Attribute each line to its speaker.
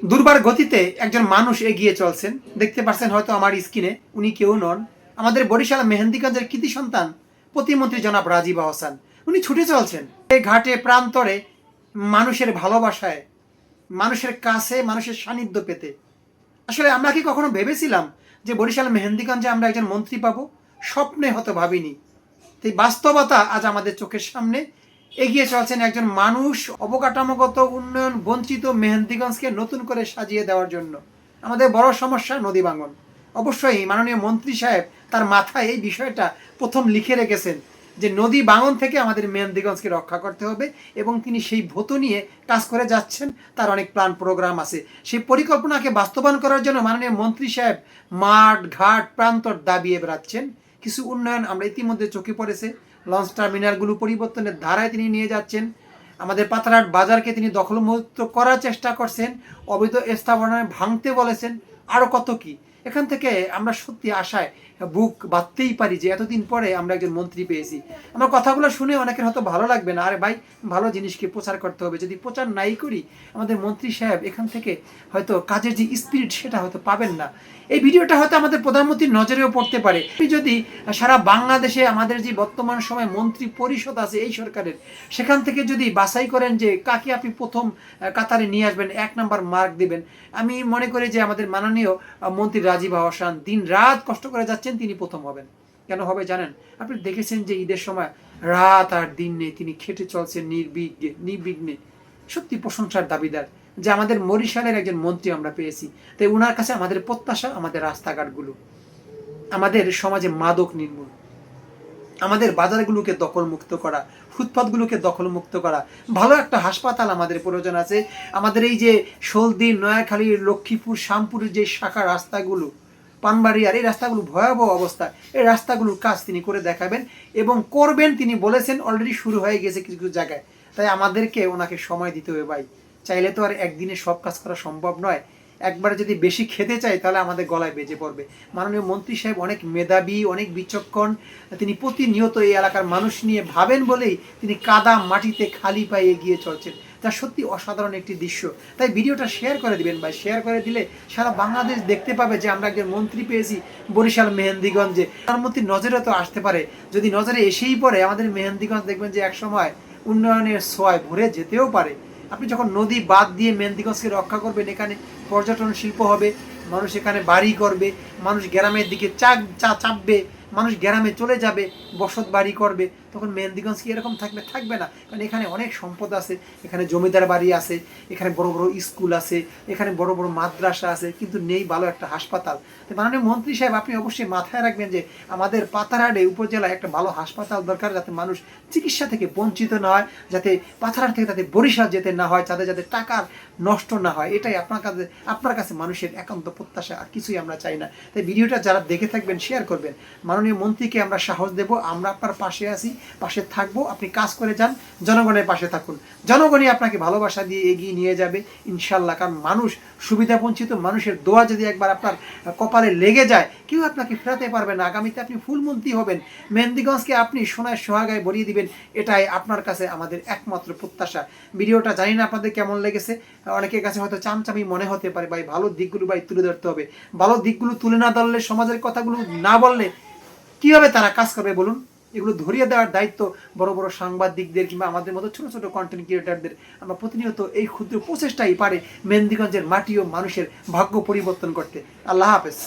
Speaker 1: দুর্বার গতিতে একজন মানুষ এগিয়ে চলছেন, দেখতে পাচ্ছেন হয়তো আমার স্ক্রিনে। উনি কেউ নন, আমাদের বরিশাল মেহেন্দিগঞ্জের কৃতি সন্তান প্রতিমন্ত্রী জনাব রাজীব আহসান। উনি ছুটে চলছেন এই ঘাটে প্রান্তরে, মানুষের ভালোবাসায়, মানুষের কাছে, মানুষের সান্নিধ্য পেতে। আসলে আমরা কি কখনো ভেবেছিলাম যে বরিশাল মেহেন্দিগঞ্জে আমরা একজন মন্ত্রী পাবো? স্বপ্নে হয়তো ভাবিনি। এই বাস্তবতা আজ আমাদের চোখের সামনে। এগিয়ে চলছেন একজন মানুষ অবকাঠামোগত উন্নয়ন বঞ্চিত মেহেন্দিগঞ্জকে নতুন করে সাজিয়ে দেওয়ার জন্য। আমাদের বড় সমস্যা নদী ভাঙন। অবশ্যই মাননীয় মন্ত্রী সাহেব তার মাথায় এই বিষয়টা প্রথম লিখে রেখেছেন যে নদী ভাঙন থেকে আমাদের মেহেন্দিগঞ্জকে রক্ষা করতে হবে, এবং তিনি সেই ভূত নিয়ে কাজ করে যাচ্ছেন। তার অনেক প্ল্যান প্রোগ্রাম আছে। সেই পরিকল্পনাকে বাস্তবায়ন করার জন্য মাননীয় মন্ত্রী সাহেব মাঠ ঘাট প্রান্তর দাবিয়ে বেড়াচ্ছেন। কিছু উন্নয়ন আমরা ইতিমধ্যে চোখে পড়েছে। লঞ্চ টার্মিনালগুলো পরিবর্তনের ধারায় তিনি নিয়ে যাচ্ছেন। আমাদের পাতারহাট বাজারকে তিনি দখলমুক্ত করার চেষ্টা করছেন, অবৈধ স্থাপনা ভাঙতে বলেছেন, আরও কত কি। এখান থেকে আমরা সত্যি আশায় বুক বাঁধতেই পারি যে এতদিন পরে আমরা একজন মন্ত্রী পেয়েছি। আমার কথাগুলো শুনে অনেকের হয়তো ভালো লাগবে না। আরে ভাই, ভালো জিনিসকে প্রচার করতে হবে। যদি প্রচার নাই করি, আমাদের মন্ত্রী সাহেব এখান থেকে হয়তো কাজের যে স্পিরিট সেটা হয়তো পাবেন না। এই ভিডিওটা হয়তো আমাদের প্রধানমন্ত্রীর নজরেও পড়তে পারে। যদি সারা বাংলাদেশে আমাদের যে বর্তমান সময় মন্ত্রী পরিষদ আছে এই সরকারের, সেখান থেকে যদি বাছাই করেন যে কাকে আপনি প্রথম কাতারে নিয়ে আসবেন, 1 নম্বর মার্ক দিবেন, আমি মনে করি যে আমাদের মাননীয় মন্ত্রী রাজীব আহসান দিন রাত কষ্ট করে যাচ্ছেন, তিনি প্রথম হবেন। কেন হবে জানেন? আপনি দেখেছেন যে ঈদের সময় রাত আর দিন নেই তিনি খেটে চলছেন নির্বিঘ্নে। সত্যি প্রশংসার দাবিদার যে আমাদের বরিশালের একজন মন্ত্রী আমরা পেয়েছি। তাই ওনার কাছে আমাদের প্রত্যাশা, আমাদের রাস্তাঘাটগুলো, আমাদের সমাজে মাদক নির্মূল, আমাদের বাজারগুলোকে দখলমুক্ত করা, ফুটপাথগুলোকে দখলমুক্ত করা, ভালো একটা হাসপাতাল আমাদের প্রয়োজন আছে। আমাদের এই যে সলদি, নয়াখালী, লক্ষ্মীপুর, শ্যামপুরের যে শাখা রাস্তাগুলো, পানবাড়িয়ার এই রাস্তাগুলো ভয়াবহ অবস্থা। এই রাস্তাগুলোর কাজ তিনি করে দেখাবেন এবং করবেন। তিনি বলেছেন, অলরেডি শুরু হয়ে গেছে কিছু কিছু জায়গায়। তাই আমাদেরকে ওনাকে সময় দিতে হবে ভাই। চাইলে তো আর একদিনে সব কাজ করা সম্ভব নয়। একবারে যদি বেশি খেতে চাই তাহলে আমাদের গলায় বেজে পড়বে। মাননীয় মন্ত্রী সাহেব অনেক মেধাবী, অনেক বিচক্ষণ। তিনি প্রতিনিয়ত এই এলাকার মানুষ নিয়ে ভাবেন বলেই তিনি কাদা মাটিতে খালি পায়ে এগিয়ে চলছেন। তা সত্যি অসাধারণ একটি দৃশ্য। তাই ভিডিওটা শেয়ার করে দিবেন ভাই। শেয়ার করে দিলে সারা বাংলাদেশ দেখতে পাবে যে আমরা একজন মন্ত্রী পেয়েছি বরিশাল মেহেন্দিগঞ্জে। প্রধানমন্ত্রীর নজরে তো আসতে পারে। যদি নজরে এসেই পড়ে আমাদের মেহেন্দিগঞ্জ, দেখবেন যে একসময় উন্নয়নের ছোঁয়ায় ভরে যেতেও পারে। আপনি যখন নদী বাদ দিয়ে মেহেন্দিগঞ্জকে রক্ষা করবেন, এখানে পর্যটন শিল্প হবে, মানুষ এখানে বাড়ি করবে, মানুষ গ্রামের দিকে চাপবে, মানুষ গ্রামে চলে যাবে, বসত বাড়ি করবে। তখন মেহেন্দিগঞ্জ কি এরকম থাকবে? থাকবে না। কারণ এখানে অনেক সম্পদ আছে, এখানে জমিদার বাড়ি আছে, এখানে বড় বড় স্কুল আছে, এখানে বড় বড় মাদ্রাসা আছে, কিন্তু নেই ভালো একটা হাসপাতাল। তো মাননীয় মন্ত্রী সাহেব, আপনি অবশ্যই মাথায় রাখবেন যে আমাদের পাতারহাটে উপজেলায় একটা ভালো হাসপাতাল দরকার, যাতে মানুষ চিকিৎসা থেকে বঞ্চিত না হয়, যাতে পাতারহাট থেকে তাদের বরিশাল যেতে না হয়, যাতে যাতে টাকার নষ্ট না হয়। এটাই আপনার কাছে মানুষের একান্ত প্রত্যাশা, আর কিছুই আমরা চাই না। তাই ভিডিওটা যারা দেখে থাকবেন শেয়ার করবেন। মাননীয় মন্ত্রীকে আমরা সাহস দেব, আমরা আপনার পাশে আছি, পাশে থাকবো। আপনি কাজ করে যান, জনগণের পাশে থাকুন, জনগণই আপনাকে ভালোবাসা দিয়ে এগিয়ে নিয়ে যাবে ইনশাল্লাহ। কারণ মানুষ, সুবিধা বঞ্চিত মানুষের দোয়া যদি একবার আপনার কপালে লেগে যায়, কেউ আপনাকে ফেরাতে পারবে না। আগামীতে আপনি ফুল মন্ত্রী হবেন, মেহেন্দিগঞ্জকে আপনি সোনায় সোহাগায় ভরিয়ে দিবেন। এটাই আপনার কাছে আমাদের একমাত্র প্রত্যাশা। ভিডিওটা জানি না আপনাদের কেমন লেগেছে। অনেকের কাছে হয়তো চামচামি মনে হতে পারে। ভাই, ভালো দিকগুলো ভাই তুলে ধরতে হবে। ভালো দিকগুলো তুলে না ধরলে, সমাজের কথাগুলো না বললে কিভাবে তারা কাজ করবে বলুন? এগুলো ধরিয়ে দেওয়ার দায়িত্ব বড় বড় সাংবাদিকদের কিংবা আমাদের মতো ছোট ছোট কন্টেন্ট ক্রিয়েটারদের। আমরা প্রতিনিয়ত এই ক্ষুদ্র প্রচেষ্টাই পারে মেহেন্দিগঞ্জের মাটি ও মানুষের ভাগ্য পরিবর্তন করতে। আল্লাহ হাফেজ।